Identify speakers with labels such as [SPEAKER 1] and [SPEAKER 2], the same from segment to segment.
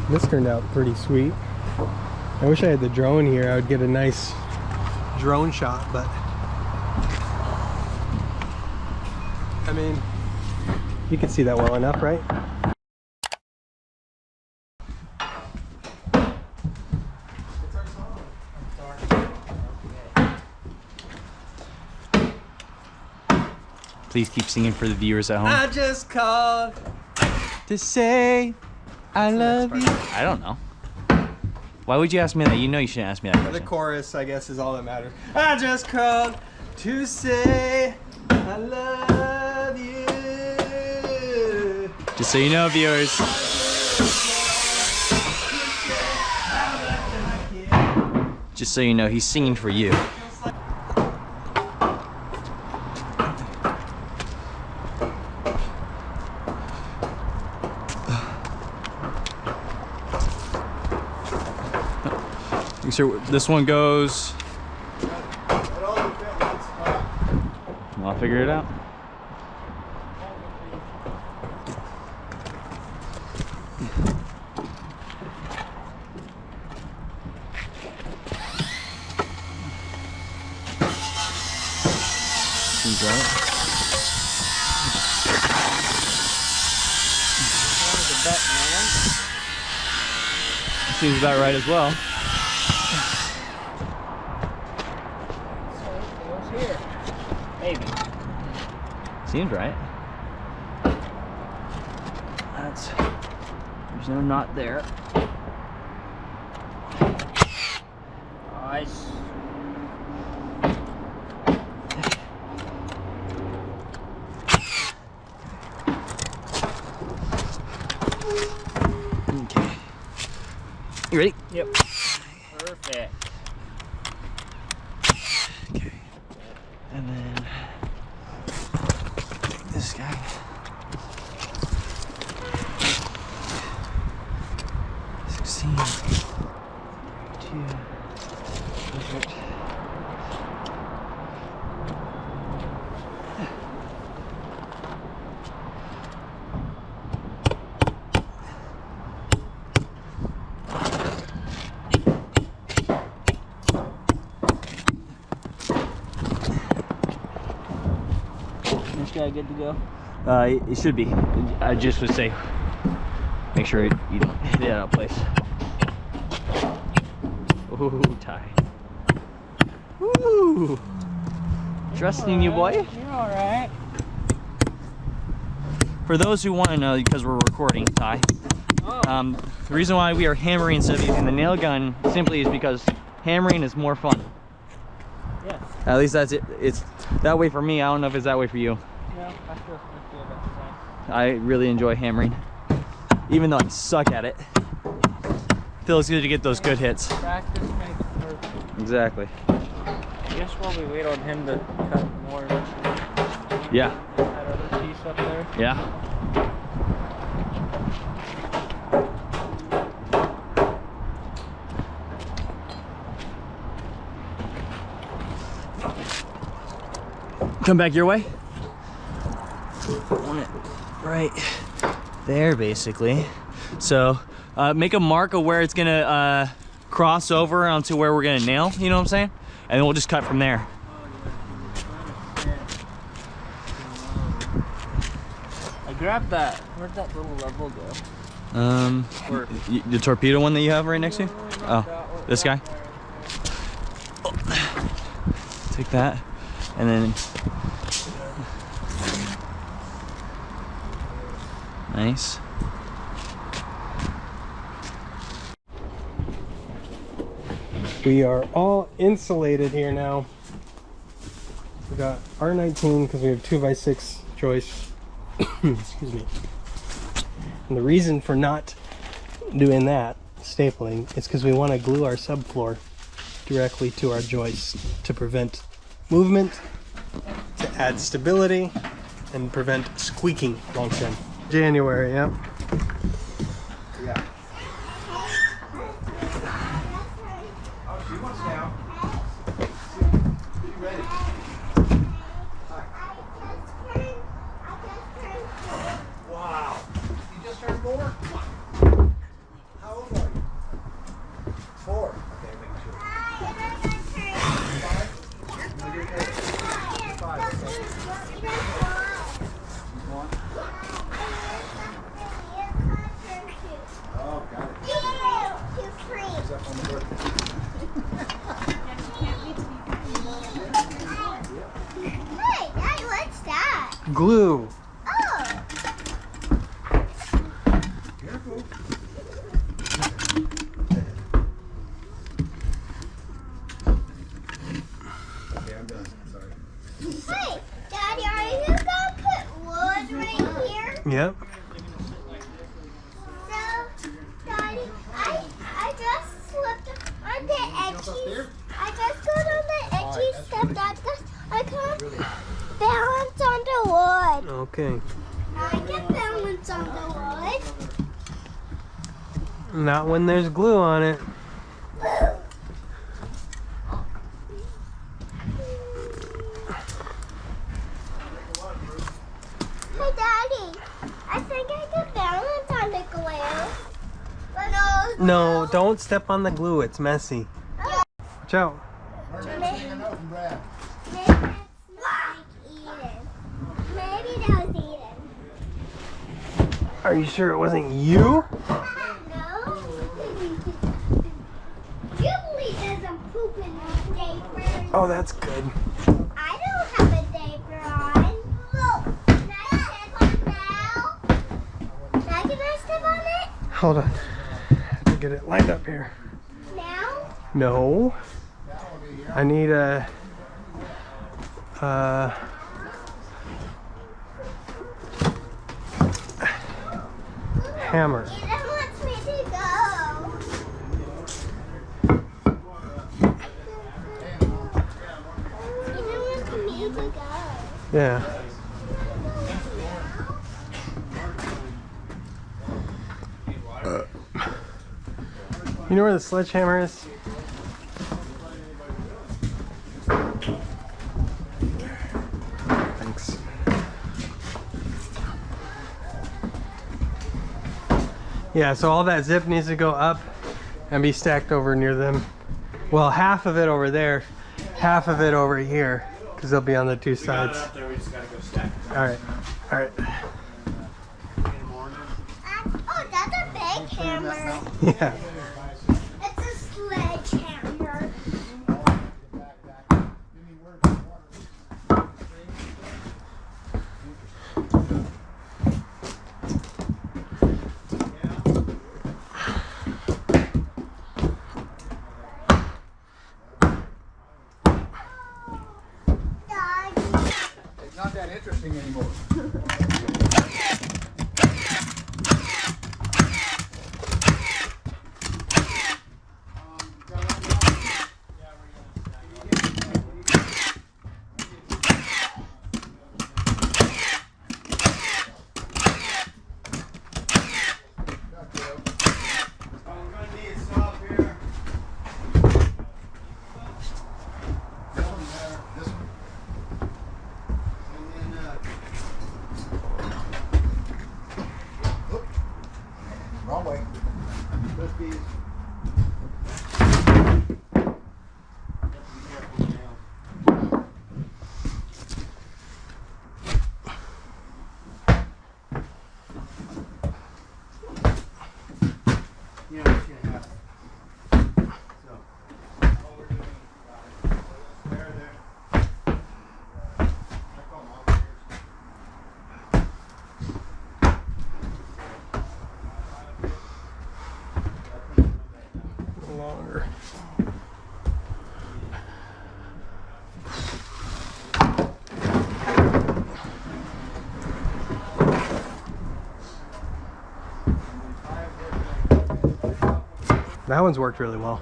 [SPEAKER 1] This turned out pretty sweet. I wish I had the drone here. I would get a nice drone shot, but I mean, you can see that well enough, right?
[SPEAKER 2] Please keep singing for the viewers at home.
[SPEAKER 1] I just called
[SPEAKER 2] To say I love you. I don't know. Why would you ask me that? You know you shouldn't ask me that question.
[SPEAKER 1] The chorus, I guess, is all that matters. I just called to say I love you.
[SPEAKER 2] Just so you know, viewers. Just so you know, he's singing for you. So this one goes. I'll figure it out. Seems right. Seems about right as well. Seems right. There's no knot there.
[SPEAKER 3] Nice.
[SPEAKER 2] Okay. You ready?
[SPEAKER 3] Yep. Perfect.
[SPEAKER 2] Okay. And then take this guy. Perfect.
[SPEAKER 3] This guy good to go?
[SPEAKER 2] It should be. I just would say, make sure you don't hit it out of place. Ooh, Ty. Woo! Trusting you, boy.
[SPEAKER 3] You're alright.
[SPEAKER 2] For those who want to know, because we're recording, Ty, the reason why we are hammering instead of using the nail gun simply is because hammering is more fun.
[SPEAKER 3] Yeah.
[SPEAKER 2] At least that's it. It's that way for me. I don't know if it's that way for you.
[SPEAKER 3] No, I feel about the same.
[SPEAKER 2] I really enjoy hammering, even though I suck at it. Feels good to get those good hits.
[SPEAKER 3] Practice makes perfect.
[SPEAKER 2] Exactly.
[SPEAKER 3] I guess while we wait on him to cut more,
[SPEAKER 2] Yeah.
[SPEAKER 3] that other piece up there.
[SPEAKER 2] Yeah. Come back your way. Want it right there, basically. So make a mark of where it's gonna cross over onto where we're gonna nail. You know what I'm saying? And then we'll just cut from there.
[SPEAKER 3] I grabbed that. Where'd that little level go?
[SPEAKER 2] The torpedo one that you have right next to you? Oh, this guy? Oh. Take that, and then nice.
[SPEAKER 1] We are all insulated here now. We got R19 because we have 2x6 joists. Excuse me. And the reason for not doing that, stapling, is because we want to glue our subfloor directly to our joists to prevent movement, to add stability, and prevent squeaking long term. January, yeah. Yeah.
[SPEAKER 4] Wow. You just turned 4? How old
[SPEAKER 1] glue.
[SPEAKER 4] Oh.
[SPEAKER 5] Careful. Okay, I'm done. Sorry.
[SPEAKER 4] Hey, Daddy, are you gonna put wood right here?
[SPEAKER 1] Yep.
[SPEAKER 4] So, Daddy, I just slipped on the edgy. I just got on the edgy step. That's I can't balance on the wood.
[SPEAKER 1] Okay.
[SPEAKER 4] I can balance on the wood.
[SPEAKER 1] Not when there's glue on it.
[SPEAKER 4] Hey, Daddy, I think I can balance on the glue. But
[SPEAKER 1] No, don't step on the glue. It's messy. Watch out.
[SPEAKER 4] Maybe it's like Eden. Maybe that was Eden.
[SPEAKER 1] Are you sure it wasn't you?
[SPEAKER 4] No. Jubilee doesn't poop in her diaper.
[SPEAKER 1] Oh, that's good.
[SPEAKER 4] I don't have a diaper on. Look, can I step on now? Now can I step on it?
[SPEAKER 1] Hold on. I have to get it lined up here.
[SPEAKER 4] Now?
[SPEAKER 1] No. I need a hammer.
[SPEAKER 4] Eden wants me to go. Eden wants me to go.
[SPEAKER 1] Yeah. You know where the sledgehammer is? Thanks. Yeah, so all that zip needs to go up and be stacked over near them. Well, half of it over there, half of it over here, because they'll be on the two sides. All right, all right.
[SPEAKER 4] Oh, that's a big hammer.
[SPEAKER 1] Yeah.
[SPEAKER 4] It's a sledgehammer.
[SPEAKER 5] It's not that interesting anymore. Wrong way.
[SPEAKER 1] Longer. That one's worked really well.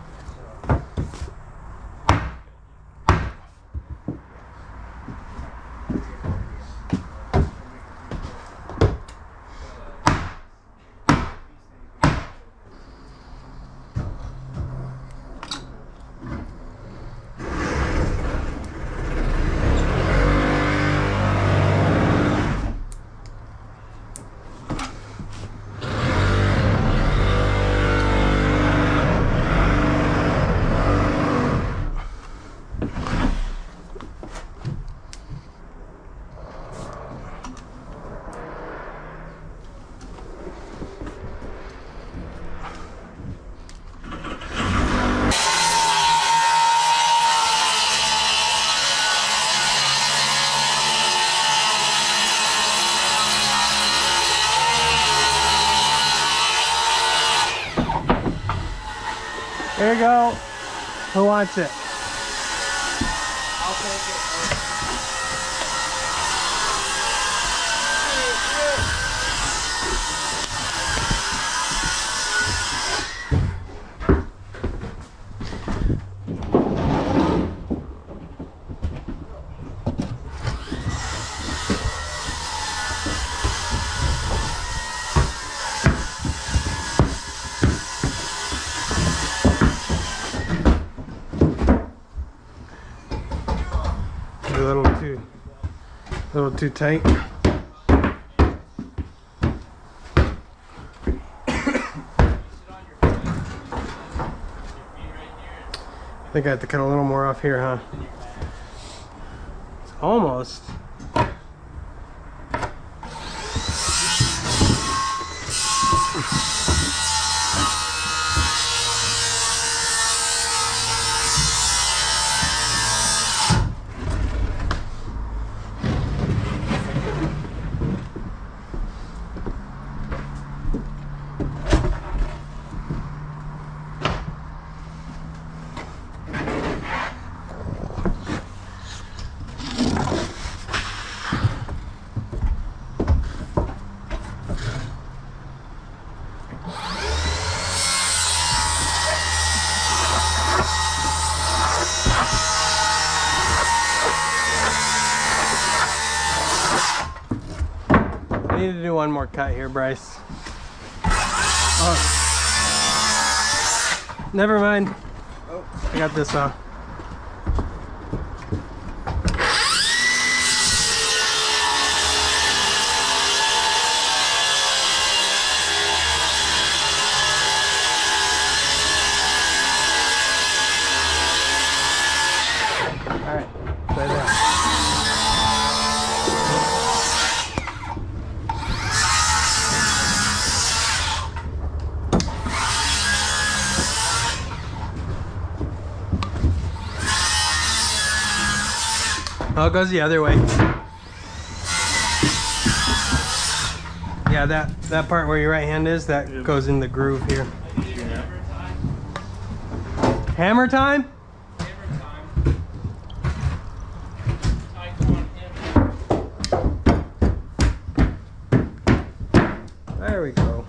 [SPEAKER 1] There you go. Who wants it?
[SPEAKER 3] I'll take it.
[SPEAKER 1] A little too tight. I think I have to cut a little more off here, huh? It's almost. I need to do one more cut here, Bryce. Oh. Never mind. I got this off. All right, play that. Oh, it goes the other way. Yeah, that part where your right hand is, that goes in the groove here. Hammer time? There we go.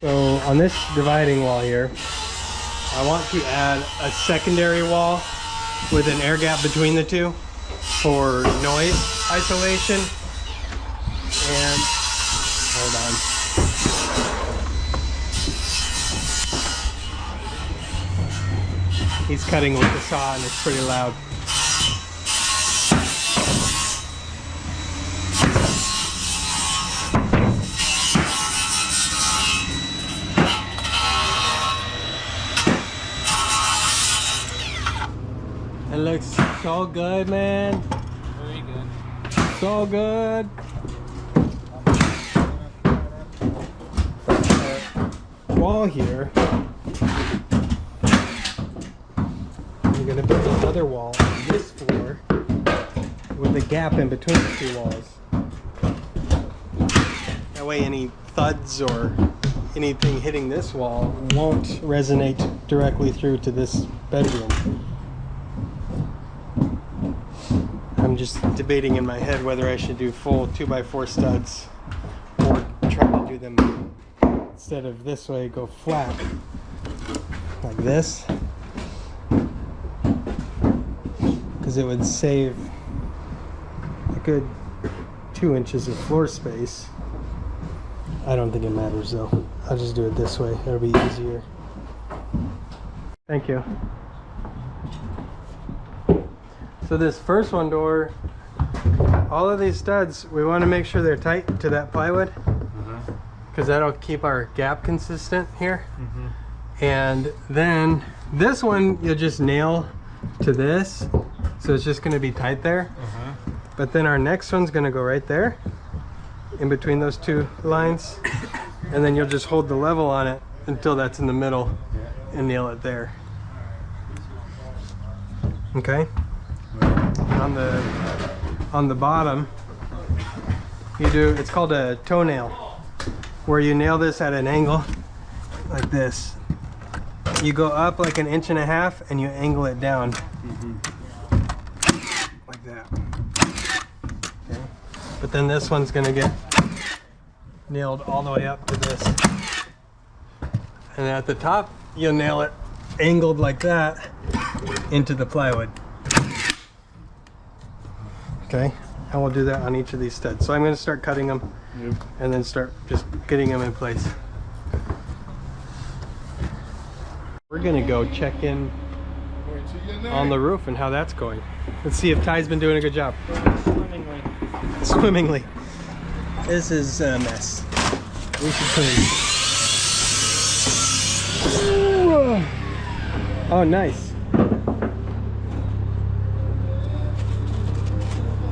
[SPEAKER 1] So on this dividing wall here, I want to add a secondary wall with an air gap between the two for noise isolation. And hold on. He's cutting with the saw and it's pretty loud. It looks so good, man.
[SPEAKER 3] Very good.
[SPEAKER 1] So good. Wall here. I'm gonna put another wall on this floor with a gap in between the two walls. That way any thuds or anything hitting this wall won't resonate directly through to this bedroom. I'm just debating in my head whether I should do full 2x4 studs or try to do them instead of this way, go flat like this, because it would save a good 2 inches of floor space. I don't think it matters though. I'll just do it this way. It'll be easier. Thank you. So this first one door, all of these studs, we want to make sure they're tight to that plywood, because that'll keep our gap consistent here. And then this one you'll just nail to this, so it's just going to be tight there. But then our next one's going to go right there in between those two lines, and then you'll just hold the level on it until that's in the middle and nail it there. Okay. On the bottom, you do, it's called a toenail, where you nail this at an angle like this. You go up like 1.5 inches and you angle it down. Like that. Okay. But then this one's gonna get nailed all the way up to this. And at the top, you'll nail it angled like that into the plywood. Okay, and we'll do that on each of these studs. So I'm gonna start cutting them and then start just getting them in place. We're gonna go check in on the roof and how that's going. Let's see if Ty's been doing a good job.
[SPEAKER 3] Swimmingly.
[SPEAKER 1] Swimmingly. This is a mess. We should clean. Oh, nice.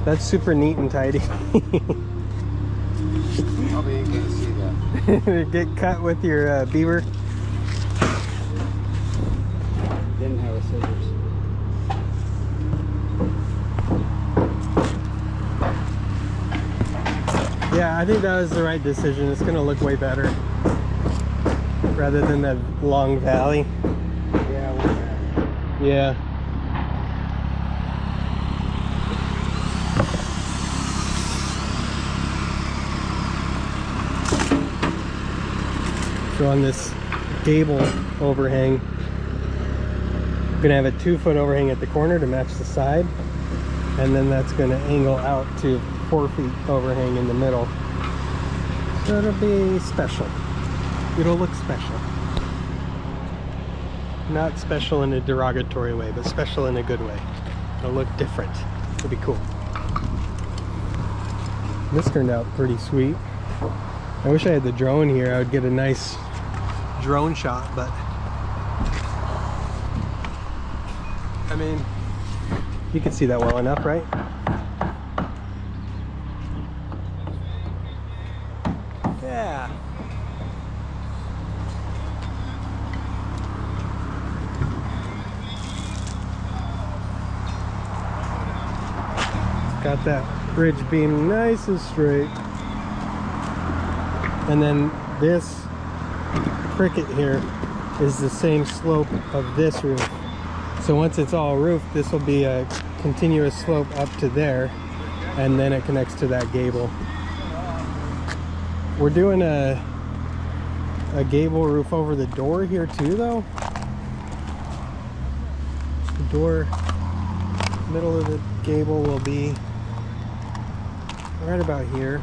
[SPEAKER 1] That's super neat and tidy.
[SPEAKER 5] Probably ain't gonna see that.
[SPEAKER 1] Get cut with your beaver.
[SPEAKER 3] Didn't have a scissors.
[SPEAKER 1] Yeah, I think that was the right decision. It's gonna look way better rather than that long valley.
[SPEAKER 5] Yeah, we're back.
[SPEAKER 1] Yeah. So on this gable overhang, I'm gonna have a 2-foot overhang at the corner to match the side, and then that's gonna angle out to 4 feet overhang in the middle. So it'll be special. It'll look special. Not special in a derogatory way, but special in a good way. It'll look different. It'll be cool. This turned out pretty sweet. I wish I had the drone here. I would get a nice drone shot, but I mean, you can see that well enough, right? Yeah. Got that bridge beam nice and straight. And then this cricket here is the same slope of this roof. So once it's all roofed, this will be a continuous slope up to there, and then it connects to that gable. We're doing a gable roof over the door here too, though. The door, middle of the gable will be right about here.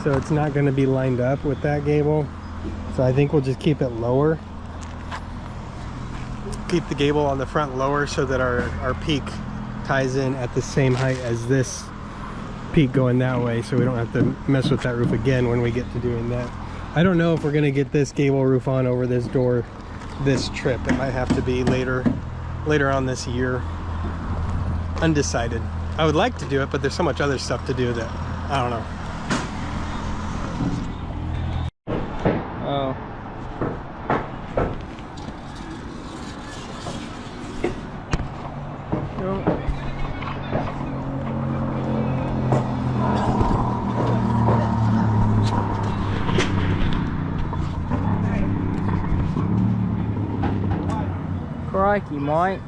[SPEAKER 1] So it's not going to be lined up with that gable. So I think we'll just keep it lower. Keep the gable on the front lower so that our peak ties in at the same height as this peak going that way, so we don't have to mess with that roof again when we get to doing that. I don't know if we're going to get this gable roof on over this door this trip. It might have to be later on this year. Undecided. I would like to do it, but there's so much other stuff to do that I don't know.
[SPEAKER 3] Oh. Crikey, Mike.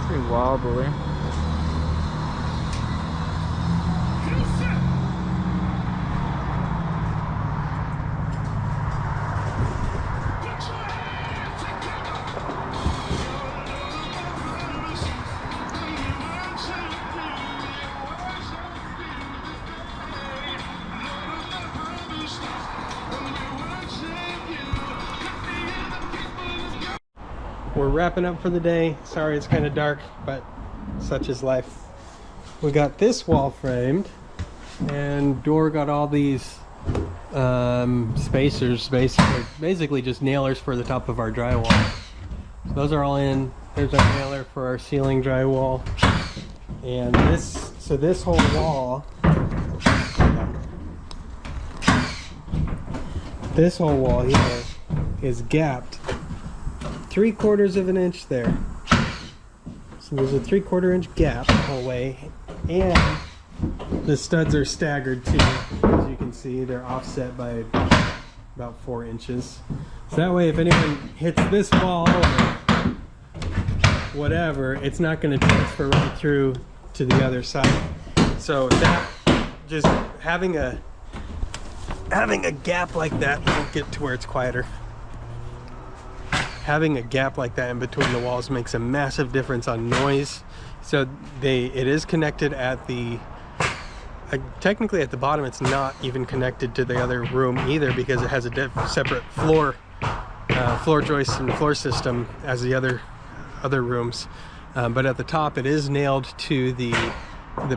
[SPEAKER 3] Pretty wobbly.
[SPEAKER 1] we're wrapping up for the day. Sorry it's kind of dark, but such is life. We got this wall framed, and Dor got all these spacers, basically just nailers for the top of our drywall. So those are all in. There's our nailer for our ceiling drywall. And this whole wall, here is gapped 3/4 of an inch there. So there's a 3/4 inch gap the whole way, and the studs are staggered too. As you can see, they're offset by about 4 inches. So that way, if anyone hits this wall over, whatever, it's not going to transfer right through to the other side. So that, just having a gap like that, we'll get to where it's quieter. Having a gap like that in between the walls makes a massive difference on noise. So it is connected at the technically at the bottom. It's not even connected to the other room either, because it has a separate floor joist and floor system as the other rooms. But at the top, it is nailed to the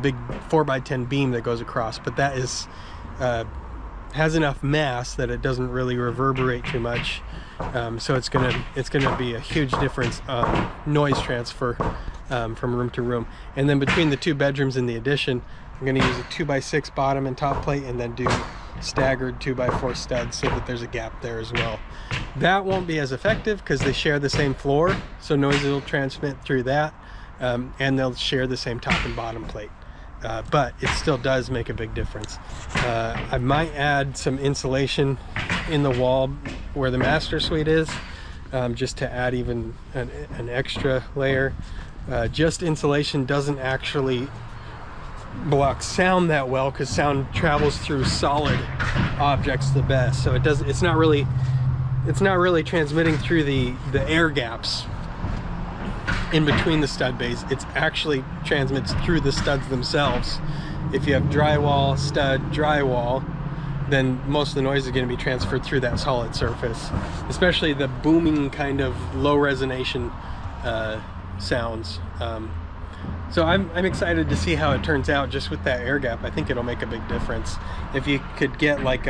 [SPEAKER 1] big 4x10 beam that goes across. But that is has enough mass that it doesn't really reverberate too much. So it's gonna be a huge difference noise transfer from room to room. And then between the 2 bedrooms in the addition, I'm going to use a 2x6 bottom and top plate, and then do staggered 2x4 studs so that there's a gap there as well. That won't be as effective because they share the same floor, so noise will transmit through that, and they'll share the same top and bottom plate. But it still does make a big difference. I might add some insulation in the wall where the master suite is, just to add even an extra layer. Just insulation doesn't actually block sound that well, because sound travels through solid objects the best. So it's not really transmitting through the air gaps in between the stud bays. It's actually transmits through the studs themselves. If you have drywall, stud, drywall, then most of the noise is going to be transferred through that solid surface, especially the booming kind of low resonation sounds. So I'm excited to see how it turns out just with that air gap. I think it'll make a big difference. If you could get like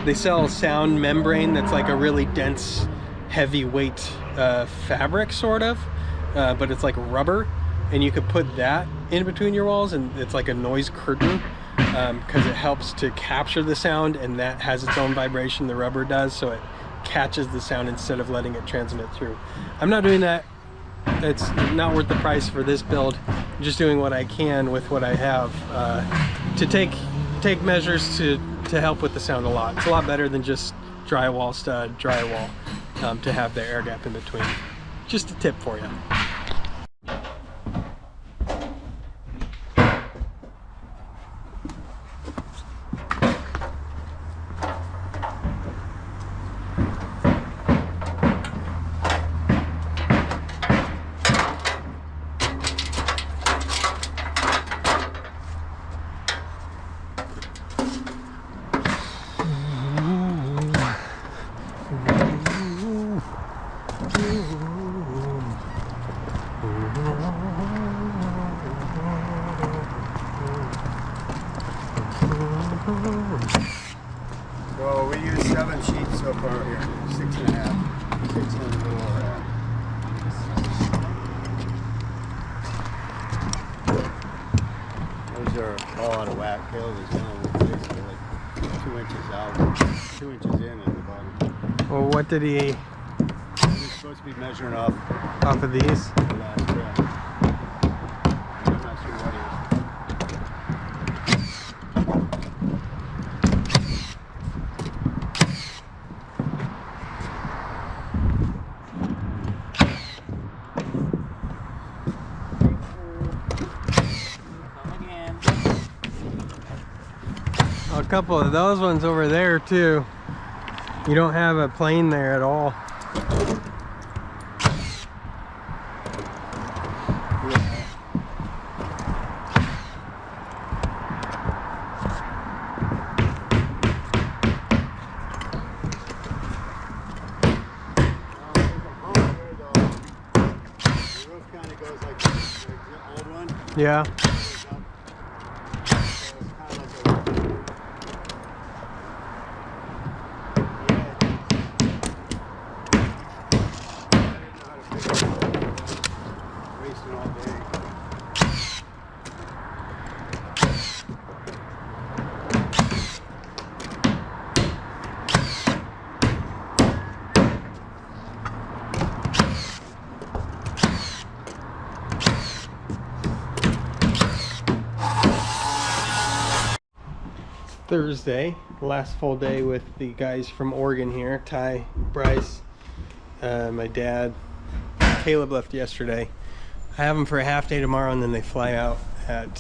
[SPEAKER 1] they sell a sound membrane that's like a really dense, heavyweight fabric sort of, but it's like rubber, and you could put that in between your walls, and it's like a noise curtain, because it helps to capture the sound, and that has its own vibration, the rubber does, so it catches the sound instead of letting it transmit through. I'm not doing that. It's not worth the price for this build. I'm just doing what I can with what I have, to take measures to help with the sound a lot. It's a lot better than just drywall, stud, drywall, to have the air gap in between. Just a tip for you.
[SPEAKER 5] So we use 7 sheets so far here, 6.5, 6 and a little over that. Those are all out of whack. Caleb is down basically like 2 inches out, 2 inches in at the bottom.
[SPEAKER 1] Well, what did he?
[SPEAKER 5] He's supposed to be measuring off
[SPEAKER 1] of these?
[SPEAKER 5] the last track. I'm not sure what he is.
[SPEAKER 1] A couple of those ones over there too. You don't have a plane there at all.
[SPEAKER 5] kind of goes like this, like the old one.
[SPEAKER 1] Yeah.
[SPEAKER 5] Goes up. So it's kind of like a... Wasting all day.
[SPEAKER 1] Thursday, last full day with the guys from Oregon here. Ty, Bryce, my dad. Caleb left yesterday. I have them for a half day tomorrow, and then they fly out at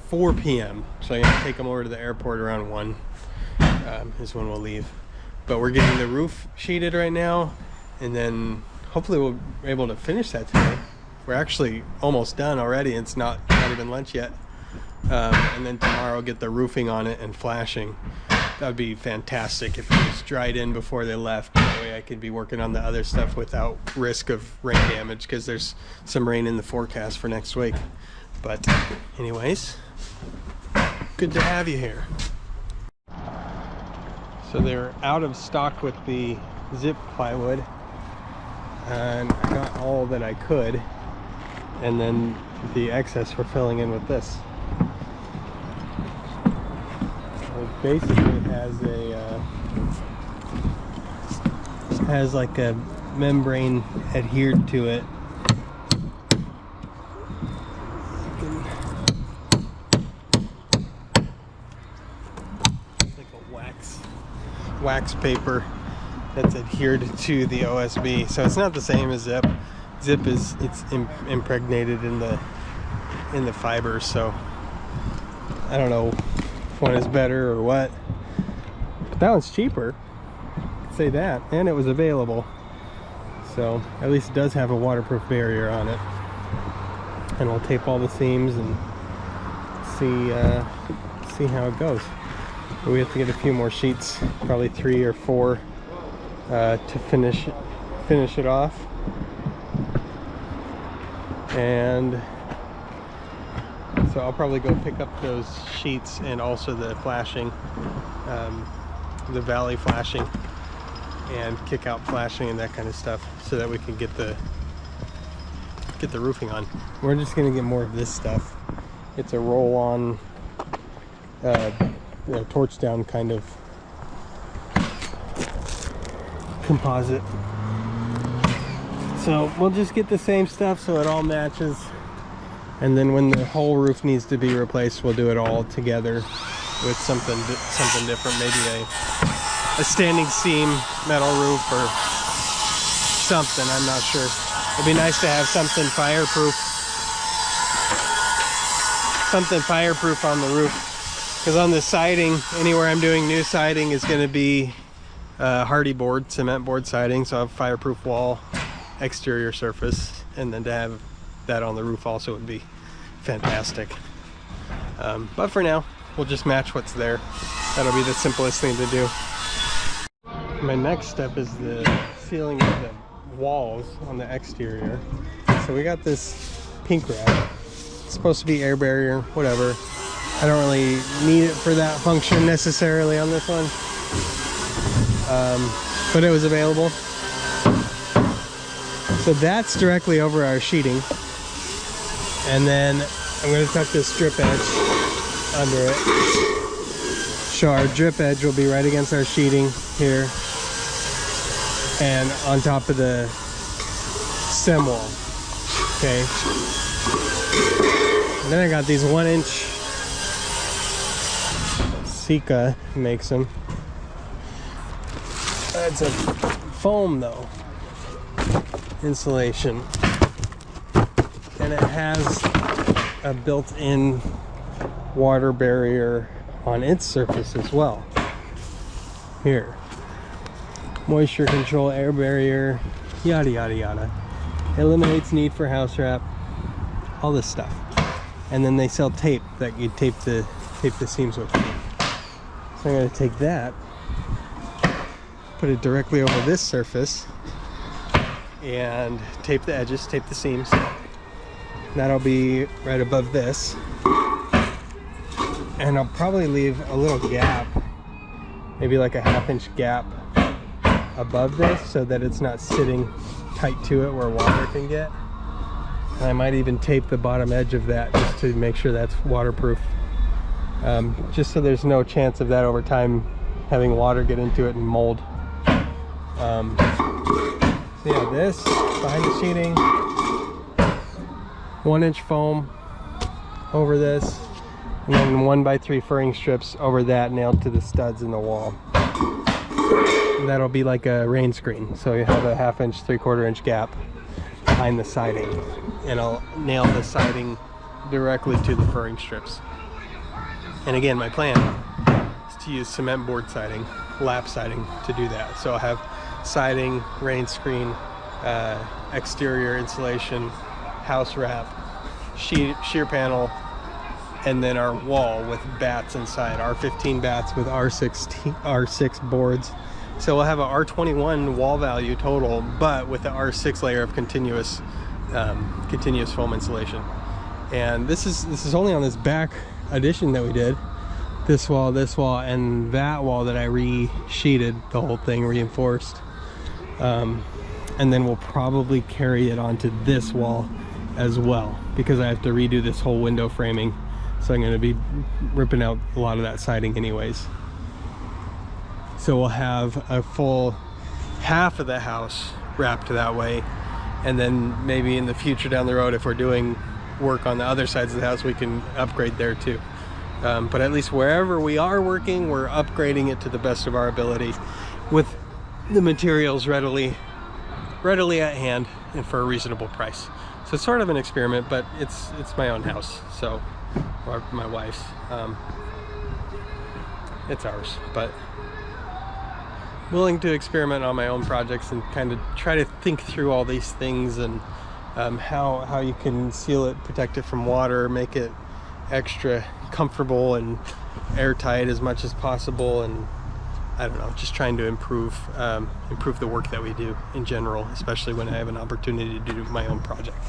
[SPEAKER 1] 4 p.m. So I'm gonna take them over to the airport around 1. Is when we'll leave. But we're getting the roof sheeted right now, and then hopefully we'll be able to finish that today. We're actually almost done already. It's not even lunch yet. And then tomorrow get the roofing on it and flashing. That would be fantastic if it was dried in before they left. That way I could be working on the other stuff without risk of rain damage, because there's some rain in the forecast for next week. But anyways, good to have you here. So they're out of stock with the zip plywood, and I got all that I could, and then the excess we're filling in with this. It basically has like a membrane adhered to it. Like a wax paper that's adhered to the OSB. So it's not the same as zip. Zip it's impregnated in the fiber. So I don't know if one is better or what, but that one's cheaper. I'd say that, and it was available. So at least it does have a waterproof barrier on it. And we'll tape all the seams and see how it goes. But we have to get a few more sheets, probably 3 or 4, to finish it off. And so I'll probably go pick up those sheets and also the flashing, the valley flashing, and kick out flashing and that kind of stuff, so that we can get the roofing on. We're just gonna get more of this stuff. It's a roll-on, torch down kind of composite. So we'll just get the same stuff so it all matches, and then when the whole roof needs to be replaced, we'll do it all together with something different. Maybe a standing seam metal roof or something. I'm not sure. It'd be nice to have something fireproof on the roof, because on the siding, anywhere I'm doing new siding is going to be hardy board, cement board siding, so I have fireproof wall, exterior surface, and then to have that on the roof also would be fantastic. But for now, we'll just match what's there. That'll be the simplest thing to do. My next step is the sealing of the walls on the exterior. So we got this pink wrap. It's supposed to be air barrier, whatever. I don't really need it for that function necessarily on this one, but it was available. So that's directly over our sheeting, and then I'm going to tuck this strip edge under it. So our drip edge will be right against our sheeting here, and on top of the stem wall. Okay. And then I got these 1-inch Sika makes them. It's a foam though, insulation, and it has a built-in water barrier on its surface as well. Here, moisture control, air barrier, yada yada yada. Eliminates need for house wrap, all this stuff. And then they sell tape that you tape the seams with. So I'm going to take that, put it directly over this surface, and tape the edges, tape the seams. That'll be right above this. And I'll probably leave a little gap, maybe like a 1/2 inch gap above this so that it's not sitting tight to it where water can get. And I might even tape the bottom edge of that just to make sure that's waterproof. Just so there's no chance of that over time having water get into it and mold. So yeah, this behind the sheeting, 1 inch foam over this, and then 1x3 furring strips over that nailed to the studs in the wall. And that'll be like a rain screen. So you have a 1/2 inch, 3/4 inch gap behind the siding, and I'll nail the siding directly to the furring strips. And again, my plan is to use cement board siding, lap siding, to do that. So I'll have siding, rain screen, exterior insulation, house wrap, shear panel, and then our wall with bats inside, R15 bats with R6 boards. So we'll have a R21 wall value total, but with the R6 layer of continuous foam insulation. And this is only on this back addition that we did. This wall, and that wall that I re-sheeted, the whole thing reinforced. And then we'll probably carry it onto this wall as well, because I have to redo this whole window framing. So I'm going to be ripping out a lot of that siding anyways. So we'll have a full half of the house wrapped that way, and then maybe in the future down the road, if we're doing work on the other sides of the house, we can upgrade there too. But at least wherever we are working, we're upgrading it to the best of our ability with the materials readily at hand and for a reasonable price. So it's sort of an experiment, but it's my own house, so, or my wife's. It's ours, but willing to experiment on my own projects and kind of try to think through all these things, and how you can seal it, protect it from water, make it extra comfortable and airtight as much as possible, and I don't know, just trying to improve the work that we do in general, especially when I have an opportunity to do my own project.